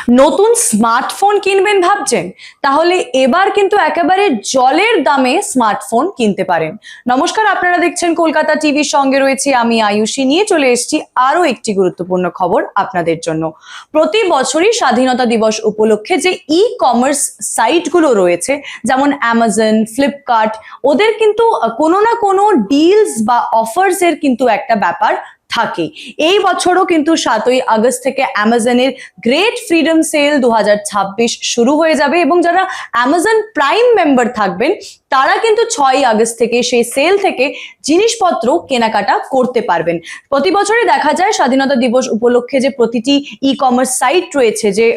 নতুন স্মার্টফোন কিনবেন ভাবছেন? তাহলে এবার কিন্তু একেবারে জলের দামে স্মার্টফোন কিনতে পারেন। নমস্কার, আপনারা দেখছেন কলকাতা টিভির সঙ্গে রয়েছি আমি আয়ুষী। নিয়ে চলে এসেছি আরো একটি গুরুত্বপূর্ণ খবর আপনাদের জন্য। প্রতি বছরই স্বাধীনতা দিবস উপলক্ষে যে ই কমার্স সাইটগুলো রয়েছে, যেমন অ্যামাজন, ফ্লিপকার্ট, ওদের কিন্তু কোনো না কোনো ডিলস বা অফার্স এর কিন্তু একটা ব্যাপার থাকে। এই বছরও কিন্তু 7ই আগস্ট থেকে অ্যামাজনের গ্রেট ফ্রিডম সেল 2026 শুরু হয়ে যাবে, এবং যারা অ্যামাজন প্রাইম মেম্বার থাকবেন তারা কিন্তু 6ই আগস্ট থেকে সেই সেল থেকে জিনিসপত্র কেনাকাটা করতে পারবেন। প্রতি বছরই দেখা যায় স্বাধীনতা দিবস উপলক্ষে যে প্রতিটি ই কমার্স সাইট রয়েছে যে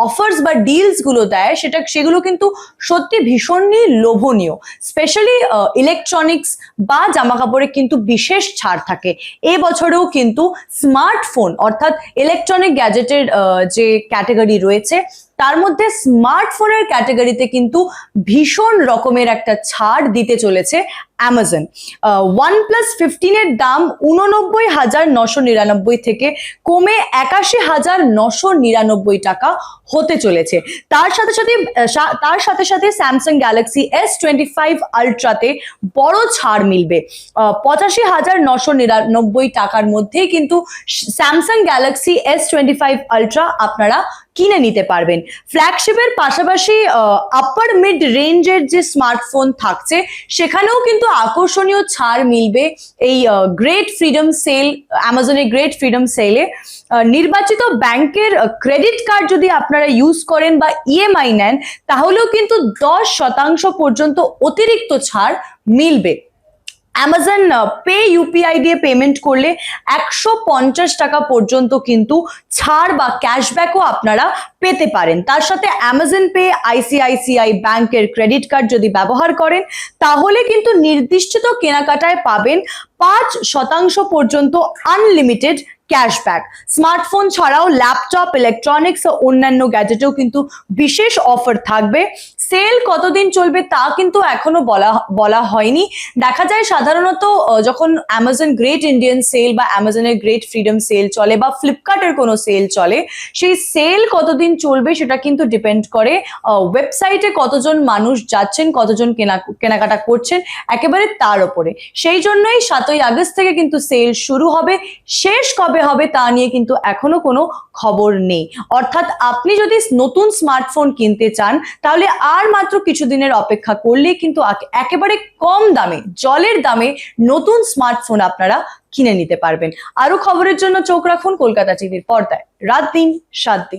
অফার্স বা ডিলস গুলো দেয়, সেগুলো কিন্তু সত্যি ভীষণই লোভনীয়। স্পেশালি ইলেকট্রনিক্স বা জামা কাপড়ে কিন্তু বিশেষ ছাড় থাকে। এবছরেও কিন্তু স্মার্টফোন অর্থাৎ ইলেকট্রনিক গ্যাজেটের যে ক্যাটাগরি রয়েছে তার মধ্যে স্মার্টফোনের ক্যাটাগরিতে কিন্তু ভীষণ রকমের একটা ছাড় দিতে চলেছে অ্যামাজন। OnePlus 15 এর দাম 89,999 থেকে কমে 81,999 টাকা হতে চলেছে। তার সাথে সাথে স্যামসাং গ্যালাক্সি S25 আলট্রাতে বড় ছাড় মিলবে। 85,999 টাকার মধ্যেই কিন্তু স্যামসাং গ্যালাক্সি S25 আলট্রা আপনারা কিনে নিতে পারবেন। ফ্ল্যাগশিপের পাশাপাশি আপার মিড রেঞ্জের যে স্মার্টফোন থাকছে সেখানেও কিন্তু আকর্ষণীয় ছাড় মিলবে এই গ্রেট ফ্রিডম সেল, অ্যামাজনের গ্রেট ফ্রিডম সেলে। নির্বাচিত ব্যাংকের ক্রেডিট কার্ড যদি আপনারা ইউজ করেন বা ইএমআই নেন, তাহলেও কিন্তু 10% পর্যন্ত অতিরিক্ত ছাড় মিলবে। অ্যামাজন পে ইউপিআই দিয়ে পেমেন্ট করলে 150 টাকা পর্যন্ত কিন্তু ছাড় বা ক্যাশব্যাকও আপনারা পেতে পারেন। তার সাথে অ্যামাজন পে আইসিআইসিআই ব্যাংকের ক্রেডিট কার্ড যদি ব্যবহার করেন তাহলে কিন্তু নির্দিষ্ট কেনাকাটায় পাবেন 5% পর্যন্ত আনলিমিটেড ক্যাশব্যাক। স্মার্টফোন ছাড়াও ল্যাপটপ, ইলেকট্রনিক্স ও অন্যান্য গ্যাজেটেও কিন্তু বিশেষ অফার থাকবে। সেল কতদিন চলবে তা কিন্তু এখনো বলা হয়নি। দেখা যায় সাধারণত যখন অ্যামাজন গ্রেট ইন্ডিয়ান সেল বা অ্যামাজনের গ্রেট ফ্রিডম সেল চলে বা ফ্লিপকার্টের কোনো সেল চলে, সেই সেল কতদিন চলবে সেটা কিন্তু ডিপেন্ড করে ওয়েবসাইটে কতজন মানুষ যাচ্ছেন, কতজন কেনাকাটা করছেন, একেবারে তার উপরে। সেই জন্যই 7ই আগস্ট থেকে কিন্তু সেল শুরু হবে। শেষ কবে হবে তা নিয়ে কিন্তু এখনো কোনো খবর নেই। অর্থাৎ আপনি যদি নতুন স্মার্টফোন কিনতে চান তাহলে আর মাত্র কিছুদিনের অপেক্ষা করলেই কিন্তু একেবারে কম দামে, জলের দামে নতুন স্মার্টফোন আপনারা কিনে নিতে পারবেন। আরো খবরের জন্য চোখ রাখুন কলকাতা টিভির পর্দায়। রাত দিন 7 দিন।